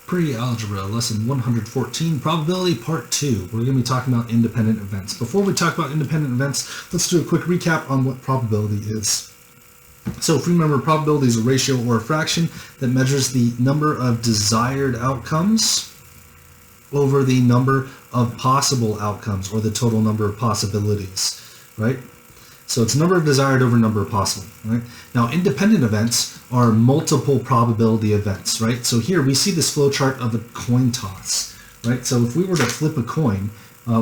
Pre-algebra, lesson 114, probability part 2. We're going to be talking about independent events. Before we talk about independent events, let's do a quick recap on what probability is. So if you remember, probability is a ratio or a fraction that measures the number of desired outcomes over the number of possible outcomes, or the total number of possibilities, right? So it's number of desired over number of possible, right? Now, independent events are multiple probability events, right? So here we see this flow chart of a coin toss, right? So if we were to flip a coin,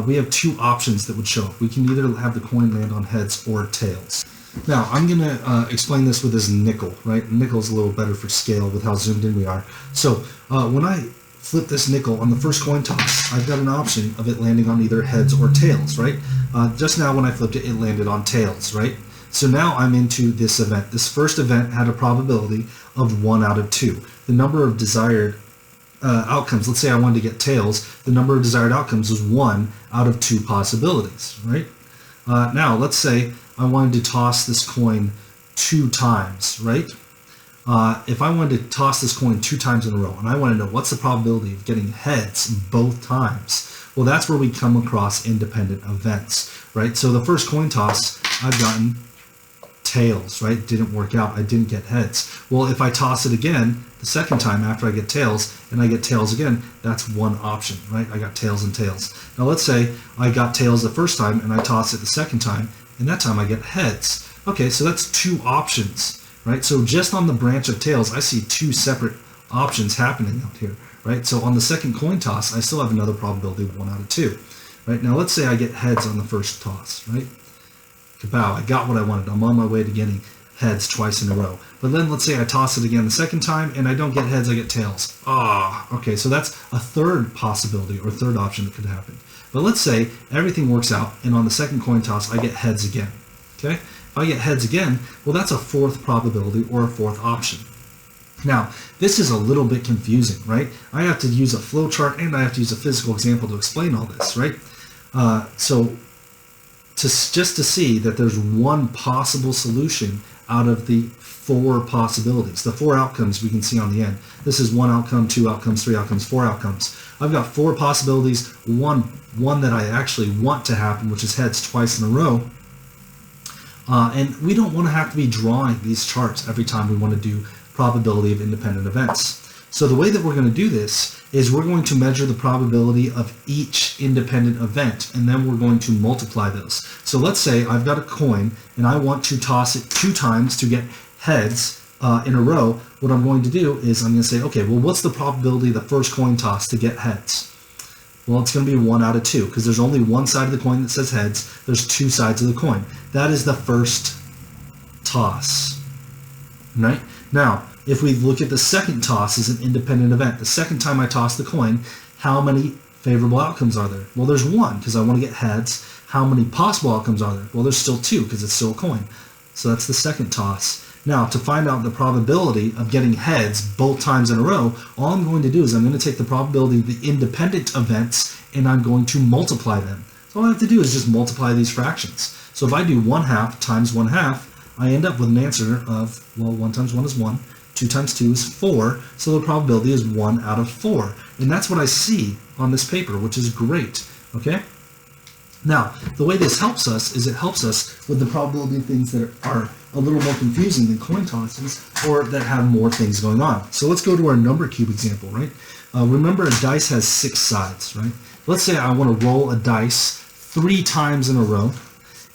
we have two options that would show up. We can either have the coin land on heads or tails. Now, I'm going to explain this with this nickel, right? Nickel's a little better for scale with how zoomed in we are. So when I flip this nickel on the first coin toss, I've got an option of it landing on either heads or tails, right? Just now when I flipped it, it landed on tails, right? So now I'm into this event. This first event had a probability of 1 out of 2. The number of desired outcomes, let's say I wanted to get tails, the number of desired outcomes was 1 out of 2 possibilities, right? Now, let's say I wanted to toss this coin 2 times, right? If I wanted to toss this coin 2 times in a row, and I want to know what's the probability of getting heads both times, well, that's where we come across independent events, right? So the first coin toss, I've gotten tails, right? Didn't work out. I didn't get heads. Well, if I toss it again the second time after I get tails, and I get tails again, that's one option, right? I got tails and tails. Now, let's say I got tails the first time, and I toss it the second time, and that time I get heads. Okay, so that's 2 options. Right, so just on the branch of tails, I see 2 separate options happening out here. Right, so on the second coin toss, I still have another probability of 1 out of 2. Right, now let's say I get heads on the first toss. Right, kabow! I got what I wanted. I'm on my way to getting heads twice in a row. But then let's say I toss it again the second time, and I don't get heads, I get tails. Okay, so that's a third possibility or third option that could happen. But let's say everything works out, and on the second coin toss, I get heads again. Okay. If I get heads again, well, that's a 4th probability or a 4th option. Now, this is a little bit confusing, right? I have to use a flow chart and I have to use a physical example to explain all this, right? So just to see that there's one possible solution out of the 4 possibilities, the 4 outcomes we can see on the end. This is 1 outcome, 2 outcomes, 3 outcomes, 4 outcomes. I've got 4 possibilities, one that I actually want to happen, which is heads twice in a row. And we don't want to have to be drawing these charts every time we want to do probability of independent events. So the way that we're going to do this is we're going to measure the probability of each independent event, and then we're going to multiply those. So let's say I've got a coin and I want to toss it 2 times to get heads in a row. What I'm going to do is I'm going to say, okay, well, what's the probability of the first coin toss to get heads? Well, it's going to be 1 out of 2 because there's only one side of the coin that says heads. There's 2 sides of the coin. That is the first toss, right? Now, if we look at the second toss as an independent event, the second time I toss the coin, how many favorable outcomes are there? Well, there's 1 because I want to get heads. How many possible outcomes are there? Well, there's still 2 because it's still a coin. So that's the second toss. Now, to find out the probability of getting heads both times in a row, all I'm going to do is I'm going to take the probability of the independent events and I'm going to multiply them. So all I have to do is just multiply these fractions. So if I do 1/2 times 1/2, I end up with an answer of, well, 1 times 1 is 1, 2 times 2 is 4, so the probability is 1 out of 4. And that's what I see on this paper, which is great, okay? Now, the way this helps us is it helps us with the probability of things that are a little more confusing than coin tosses or that have more things going on. So let's go to our number cube example, right? Remember, a dice has 6 sides, right? Let's say I want to roll a dice 3 times in a row,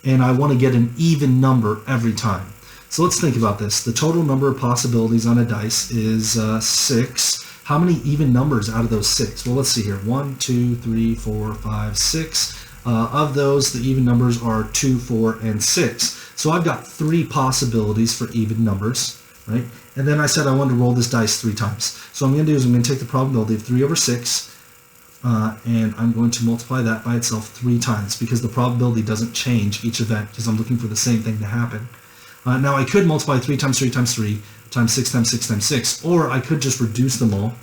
and I want to get an even number every time. So let's think about this. The total number of possibilities on a dice is 6. How many even numbers out of those 6? Well, let's see here. 1, 2, 3, 4, 5, 6. Of those, the even numbers are 2, 4, and 6. So I've got 3 possibilities for even numbers, right? And then I said I wanted to roll this dice 3 times. So what I'm going to do is I'm going to take the probability of 3 over 6, and I'm going to multiply that by itself 3 times because the probability doesn't change each event because I'm looking for the same thing to happen. Now I could multiply 3 times 3 times 3 times 6 times 6 times 6, or I could just reduce them all.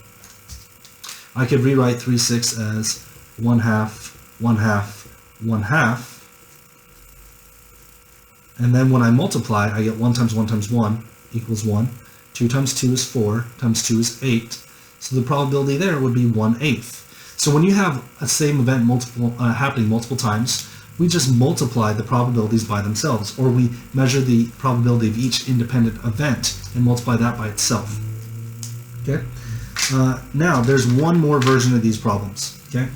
I could rewrite 3 6 as 1/2, 1/2, 1/2, and then when I multiply, I get 1 times 1 times 1 equals 1. 2 times 2 is 4, times 2 is 8. So the probability there would be 1/8. So when you have a same event happening multiple times, we just multiply the probabilities by themselves, or we measure the probability of each independent event and multiply that by itself. Okay. Now there's one more version of these problems. Okay.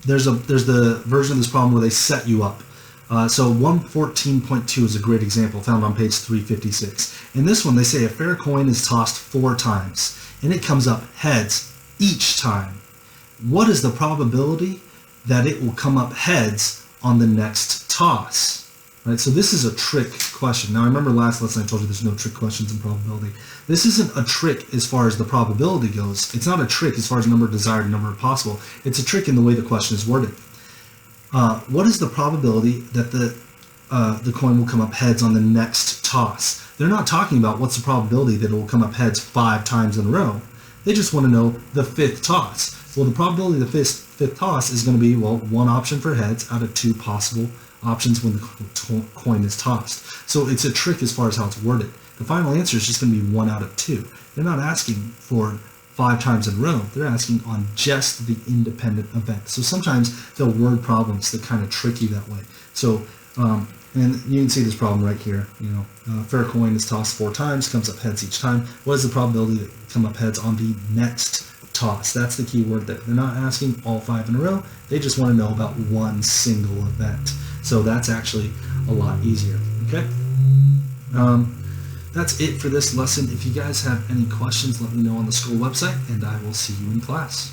There's the version of this problem where they set you up. So 114.2 is a great example found on page 356. In this one, they say a fair coin is tossed 4 times, and it comes up heads each time. What is the probability that it will come up heads on the next toss? Right, so this is a trick question. Now, I remember last lesson I told you there's no trick questions in probability. This isn't a trick as far as the probability goes. It's not a trick as far as number desired and number possible. It's a trick in the way the question is worded. What is the probability that the coin will come up heads on the next toss? They're not talking about what's the probability that it will come up heads 5 times in a row. They just want to know the 5th toss. Well, the probability of the fifth toss is going to be, well, 1 option for heads out of 2 possible options when the coin is tossed. So it's a trick as far as how it's worded. The final answer is just going to be 1 out of 2. They're not asking for 5 times in a row. They're asking on just the independent event. So sometimes they'll word problems that kind of trick you that way. So, and you can see this problem right here. You know, fair coin is tossed 4 times, comes up heads each time. What is the probability that come up heads on the next toss? That's the key word there. They're not asking all 5 in a row. They just want to know about one single event. So that's actually a lot easier. Okay. That's it for this lesson. If you guys have any questions, let me know on the school website, and I will see you in class.